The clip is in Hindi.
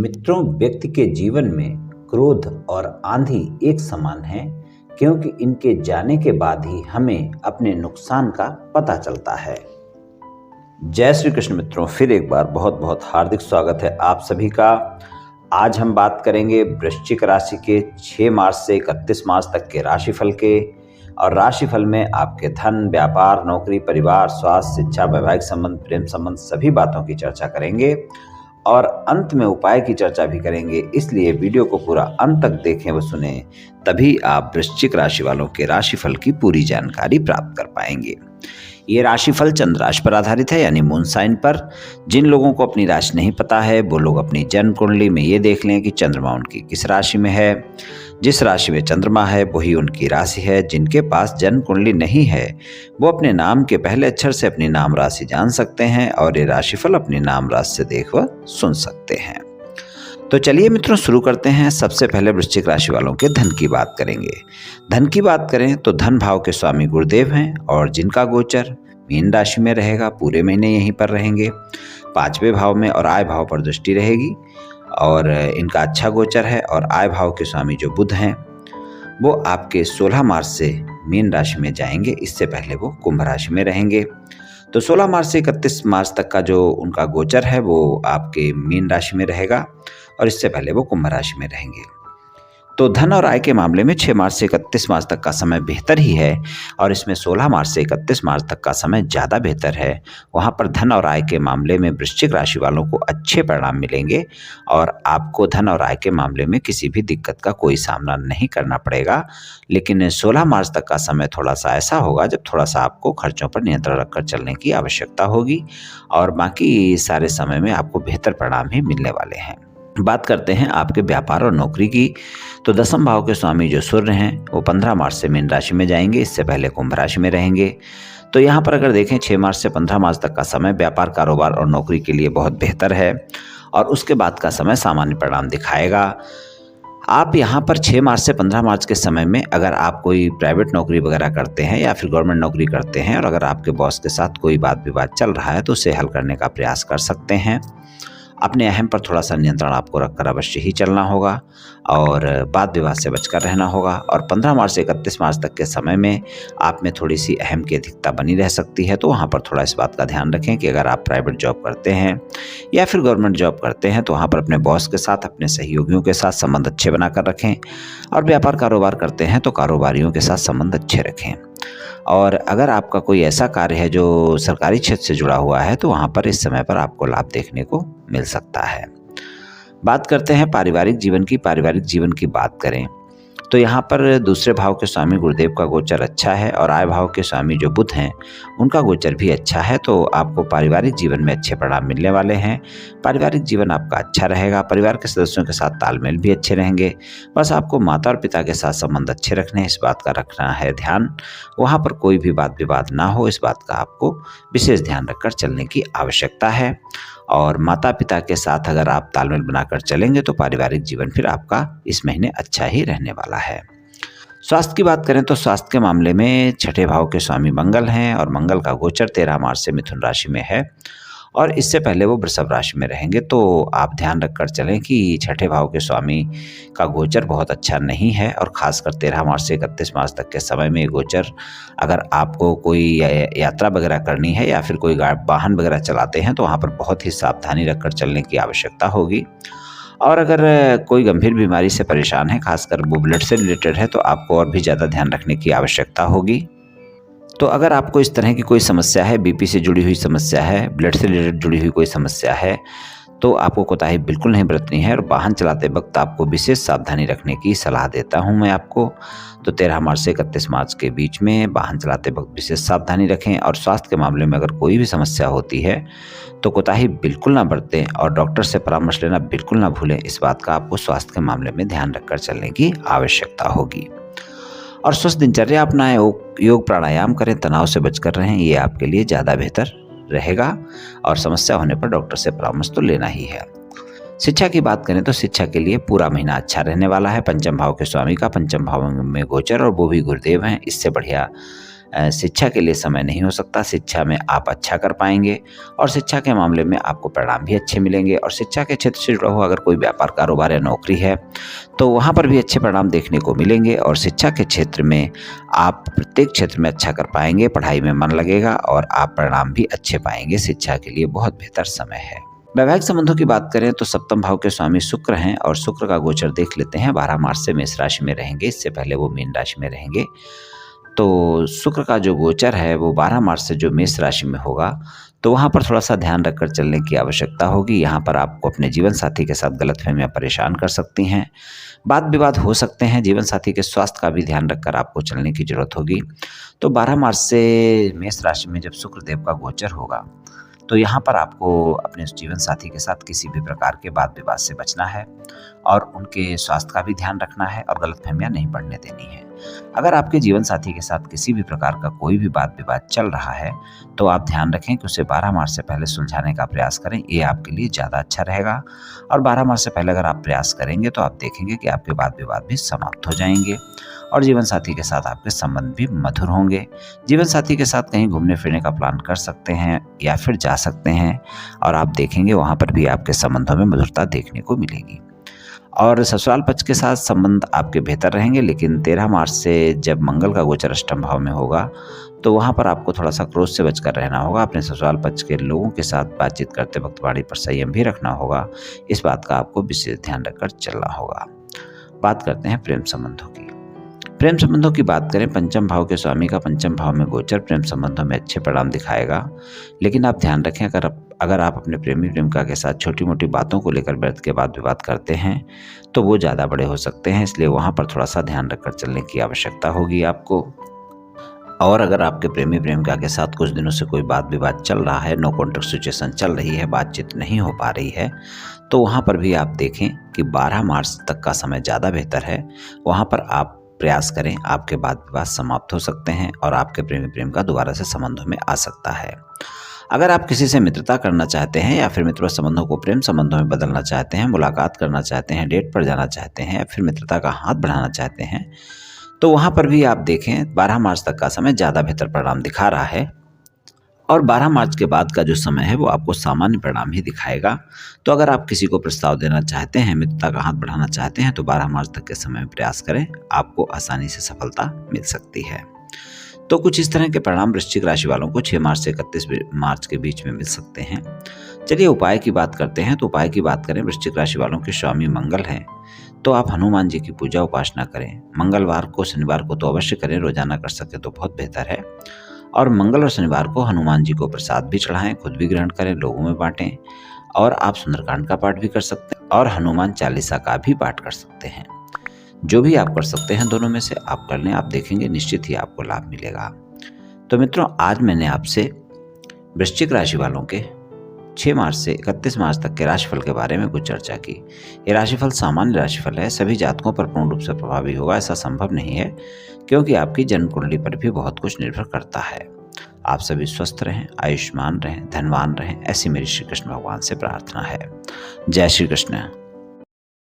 मित्रों, व्यक्ति के जीवन में क्रोध और आंधी एक समान है, क्योंकि इनके जाने के बाद ही हमें अपने नुकसान का पता चलता है। जय श्री कृष्ण मित्रों, फिर एक बार बहुत बहुत हार्दिक स्वागत है आप सभी का। आज हम बात करेंगे वृश्चिक राशि के 6 मार्च से 31 मार्च तक के राशिफल के। और राशिफल में आपके धन, व्यापार, नौकरी, परिवार, स्वास्थ्य, शिक्षा, वैवाहिक संबंध, प्रेम संबंध सभी बातों की चर्चा करेंगे और अंत में उपाय की चर्चा भी करेंगे। इसलिए वीडियो को पूरा अंत तक देखें व सुने, तभी आप वृश्चिक राशि वालों के राशिफल की पूरी जानकारी प्राप्त कर पाएंगे। ये राशिफल चंद्र राशि पर आधारित है, यानी मून साइन पर। जिन लोगों को अपनी राशि नहीं पता है वो लोग अपनी जन्म कुंडली में ये देख लें कि चंद्रमा उनकी किस राशि में है। जिस राशि में चंद्रमा है वही उनकी राशि है। जिनके पास जन्म कुंडली नहीं है वो अपने नाम के पहले अक्षर से अपनी नाम राशि जान सकते हैं और ये राशिफल अपनी नाम राशि से देख व सुन सकते हैं। तो चलिए मित्रों, शुरू करते हैं। सबसे पहले वृश्चिक राशि वालों के धन की बात करेंगे। धन की बात करें तो धन भाव के स्वामी गुरुदेव हैं और जिनका गोचर मीन राशि में रहेगा, पूरे महीने यहीं पर रहेंगे। 5वें भाव में और आय भाव पर दृष्टि रहेगी और इनका अच्छा गोचर है। और आय भाव के स्वामी जो बुध हैं वो आपके 16 मार्च से मीन राशि में जाएंगे। इससे पहले वो कुंभ राशि में रहेंगे। तो 16 मार्च से 31 मार्च तक का जो उनका गोचर है वो आपके मीन राशि में रहेगा और इससे पहले वो कुंभ राशि में रहेंगे। तो धन और आय के मामले में 6 मार्च से 31 मार्च तक का समय बेहतर ही है और इसमें 16 मार्च से 31 मार्च तक का समय ज़्यादा बेहतर है। वहाँ पर धन और आय के मामले में वृश्चिक राशि वालों को अच्छे परिणाम मिलेंगे और आपको धन और आय के मामले में किसी भी दिक्कत का कोई सामना नहीं करना पड़ेगा। लेकिन 16 मार्च तक का समय थोड़ा सा ऐसा होगा जब थोड़ा सा आपको खर्चों पर नियंत्रण रखकर चलने की आवश्यकता होगी और बाकी सारे समय में आपको बेहतर परिणाम ही मिलने वाले हैं। बात करते हैं आपके व्यापार और नौकरी की। तो 10वें भाव के स्वामी जो सूर्य हैं वो 15 मार्च से मीन राशि में जाएंगे। इससे पहले कुंभ राशि में रहेंगे। तो यहाँ पर अगर देखें 6 मार्च से 15 मार्च तक का समय व्यापार, कारोबार और नौकरी के लिए बहुत बेहतर है और उसके बाद का समय सामान्य परिणाम दिखाएगा। आप यहाँ पर 6 मार्च से 15 मार्च के समय में अगर आप कोई प्राइवेट नौकरी वगैरह करते हैं या फिर गवर्नमेंट नौकरी करते हैं और अगर आपके बॉस के साथ कोई वाद विवाद चल रहा है तो उसे हल करने का प्रयास कर सकते हैं। अपने अहम पर थोड़ा सा नियंत्रण आपको रखकर अवश्य ही चलना होगा और वाद विवाद से बचकर रहना होगा। और 15 मार्च से 31 मार्च तक के समय में आप में थोड़ी सी अहम की अधिकता बनी रह सकती है। तो वहाँ पर थोड़ा इस बात का ध्यान रखें कि अगर आप प्राइवेट जॉब करते हैं या फिर गवर्नमेंट जॉब करते हैं तो वहाँ पर अपने बॉस के साथ, अपने सहयोगियों के साथ संबंध अच्छे बनाकर रखें। और व्यापार कारोबार करते हैं तो कारोबारियों के साथ संबंध अच्छे रखें। और अगर आपका कोई ऐसा कार्य है जो सरकारी क्षेत्र से जुड़ा हुआ है तो वहाँ पर इस समय पर आपको लाभ देखने को मिल सकता है। बात करते हैं पारिवारिक जीवन की। पारिवारिक जीवन की बात करें तो यहाँ पर दूसरे भाव के स्वामी गुरुदेव का गोचर अच्छा है और आय भाव के स्वामी जो बुध हैं उनका गोचर भी अच्छा है। तो आपको पारिवारिक जीवन में अच्छे परिणाम मिलने वाले हैं। पारिवारिक जीवन आपका अच्छा रहेगा। परिवार के सदस्यों के साथ तालमेल भी अच्छे रहेंगे। बस आपको माता और पिता के साथ संबंध अच्छे रखने हैं, इस बात का रखना है ध्यान। वहाँ पर कोई भी वाद विवाद ना हो, इस बात का आपको विशेष ध्यान रखकर चलने की आवश्यकता है। और माता पिता के साथ अगर आप तालमेल बनाकर चलेंगे तो पारिवारिक जीवन फिर आपका इस महीने अच्छा ही रहने वाला है। स्वास्थ्य की बात करें तो स्वास्थ्य के मामले में 6ठे भाव के स्वामी मंगल हैं और मंगल का गोचर 13 मार्च से मिथुन राशि में है और इससे पहले वो वृषभ राशि में रहेंगे। तो आप ध्यान रखकर चलें कि 6ठे भाव के स्वामी का गोचर बहुत अच्छा नहीं है और ख़ासकर 13 मार्च से 31 मार्च तक के समय में गोचर, अगर आपको कोई यात्रा वगैरह करनी है या फिर कोई वाहन वगैरह चलाते हैं तो वहाँ पर बहुत ही सावधानी रखकर चलने की आवश्यकता होगी। और अगर कोई गंभीर बीमारी से परेशान है, खासकर वो ब्लड से रिलेटेड है, तो आपको और भी ज़्यादा ध्यान रखने की आवश्यकता होगी। तो अगर आपको इस तरह की कोई समस्या है, बीपी से जुड़ी हुई समस्या है, ब्लड से रिलेटेड जुड़ी हुई कोई समस्या है, तो आपको कोताही बिल्कुल नहीं बरतनी है और वाहन चलाते वक्त आपको विशेष सावधानी रखने की सलाह देता हूं मैं आपको। तो 13 मार्च से 31 मार्च के बीच में वाहन चलाते वक्त विशेष सावधानी रखें। और स्वास्थ्य के मामले में अगर कोई भी समस्या होती है तो कोताही बिल्कुल ना बरतें और डॉक्टर से परामर्श लेना बिल्कुल ना भूलें। इस बात का आपको स्वास्थ्य के मामले में ध्यान रखकर चलने की आवश्यकता होगी। और स्वस्थ दिनचर्या अपनाएं, योग प्राणायाम करें, तनाव से बचकर रहें, ये आपके लिए ज़्यादा बेहतर रहेगा। और समस्या होने पर डॉक्टर से परामर्श तो लेना ही है। शिक्षा की बात करें तो शिक्षा के लिए पूरा महीना अच्छा रहने वाला है। पंचम भाव के स्वामी का पंचम भाव में गोचर और वो भी गुरुदेव हैं, इससे बढ़िया शिक्षा के लिए समय नहीं हो सकता। शिक्षा में आप अच्छा कर पाएंगे और शिक्षा के मामले में आपको परिणाम भी अच्छे मिलेंगे। और शिक्षा के क्षेत्र से जुड़ा हुआ अगर कोई व्यापार, कारोबार या नौकरी है तो वहाँ पर भी अच्छे परिणाम देखने को मिलेंगे। और शिक्षा के क्षेत्र में आप प्रत्येक क्षेत्र में अच्छा कर पाएंगे, पढ़ाई में मन लगेगा और आप परिणाम भी अच्छे पाएंगे। शिक्षा के लिए बहुत बेहतर समय है। वैवाहिक संबंधों की बात करें तो सप्तम भाव के स्वामी शुक्र हैं और शुक्र का गोचर देख लेते हैं। 12 मार्च से मेष राशि में रहेंगे, इससे पहले वो मीन राशि में रहेंगे। तो शुक्र का जो गोचर है वो 12 मार्च से जो मेष राशि में होगा, तो वहाँ पर थोड़ा सा ध्यान रखकर चलने की आवश्यकता होगी। यहाँ पर आपको अपने जीवन साथी के साथ गलतफहमियां परेशान कर सकती हैं, वाद विवाद हो सकते हैं। जीवन साथी के स्वास्थ्य का भी ध्यान रखकर आपको चलने की जरूरत होगी। तो 12 मार्च से मेष राशि में जब शुक्र देव का गोचर होगा तो यहाँ पर आपको अपने जीवन साथी के साथ किसी भी प्रकार के वाद विवाद से बचना है और उनके स्वास्थ्य का भी ध्यान रखना है और गलतफहमियां नहीं बढ़ने देनी है। अगर आपके जीवन साथी के साथ किसी भी प्रकार का कोई भी वाद विवाद चल रहा है तो आप ध्यान रखें कि उसे 12 मार्च से पहले सुलझाने का प्रयास करें, ये आपके लिए ज़्यादा अच्छा रहेगा। और 12 मार्च से पहले अगर आप प्रयास करेंगे तो आप देखेंगे कि आपके वाद विवाद भी समाप्त हो जाएंगे और जीवन साथी के साथ आपके संबंध भी मधुर होंगे। जीवन साथी के साथ कहीं घूमने फिरने का प्लान कर सकते हैं या फिर जा सकते हैं और आप देखेंगे वहाँ पर भी आपके संबंधों में मधुरता देखने को मिलेगी। और ससुराल पक्ष के साथ संबंध आपके बेहतर रहेंगे, लेकिन 13 मार्च से जब मंगल का गोचर अष्टम भाव में होगा तो वहाँ पर आपको थोड़ा सा क्रोध से बचकर रहना होगा। अपने ससुराल पक्ष के लोगों के साथ बातचीत करते वक्त वाणी पर संयम भी रखना होगा। इस बात का आपको विशेष ध्यान रखकर चलना होगा। बात करते हैं प्रेम संबंधों की। प्रेम संबंधों की बात करें, पंचम भाव के स्वामी का पंचम भाव में गोचर प्रेम संबंधों में अच्छे परिणाम दिखाएगा। लेकिन आप ध्यान रखें, अगर आप अपने प्रेमी प्रेमिका के साथ छोटी मोटी बातों को लेकर व्यर्थ के वाद विवाद करते हैं तो वो ज़्यादा बड़े हो सकते हैं, इसलिए वहाँ पर थोड़ा सा ध्यान रखकर चलने की आवश्यकता होगी आपको। और अगर आपके प्रेमी प्रेमिका के साथ कुछ दिनों से कोई वाद विवाद चल रहा है, नो कॉन्टैक्ट सिचुएशन चल रही है, बातचीत नहीं हो पा रही है, तो वहाँ पर भी आप देखें कि 12 मार्च तक का समय ज़्यादा बेहतर है। वहाँ पर आप प्रयास करें, आपके वाद विवाद समाप्त हो सकते हैं और आपके प्रेमी प्रेमिका दोबारा से संबंधों में आ सकता है। अगर आप किसी से मित्रता करना चाहते हैं या फिर मित्र संबंधों को प्रेम संबंधों में बदलना चाहते हैं, मुलाकात करना चाहते हैं, डेट पर जाना चाहते हैं या फिर मित्रता का हाथ बढ़ाना चाहते हैं, तो वहाँ पर भी आप देखें 12 मार्च तक का समय ज़्यादा बेहतर परिणाम दिखा रहा है। और 12 मार्च के बाद का जो समय है वो आपको सामान्य परिणाम ही दिखाएगा। तो अगर आप किसी को प्रस्ताव देना चाहते हैं, मित्रता का हाथ बढ़ाना चाहते हैं, तो 12 मार्च तक के समय में प्रयास करें, आपको आसानी से सफलता मिल सकती है। तो कुछ इस तरह के परिणाम वृश्चिक राशि वालों को 6 मार्च से 31 मार्च के बीच में मिल सकते हैं। चलिए उपाय की बात करते हैं। तो उपाय की बात करें, वृश्चिक राशि वालों के स्वामी मंगल हैं, तो आप हनुमान जी की पूजा उपासना करें। मंगलवार को, शनिवार को तो अवश्य करें, रोजाना कर सके तो बहुत बेहतर है। और मंगल और शनिवार को हनुमान जी को प्रसाद भी चढ़ाएं, खुद भी ग्रहण करें, लोगों में बांटें। और आप सुंदरकांड का पाठ भी कर सकते हैं और हनुमान चालीसा का भी पाठ कर सकते हैं। जो भी आप कर सकते हैं दोनों में से आप कर लें, आप देखेंगे निश्चित ही आपको लाभ मिलेगा। तो मित्रों, आज मैंने आपसे वृश्चिक राशि वालों के 6 मार्च से 31 मार्च तक के राशिफल के बारे में कुछ चर्चा की। ये राशिफल सामान्य राशिफल है, सभी जातकों पर पूर्ण रूप से प्रभावी होगा ऐसा संभव नहीं है, क्योंकि आपकी जन्म कुंडली पर भी बहुत कुछ निर्भर करता है। आप सभी स्वस्थ रहें, आयुष्मान रहें, धनवान रहें, ऐसी मेरी श्री कृष्ण भगवान से प्रार्थना है। जय श्री कृष्ण।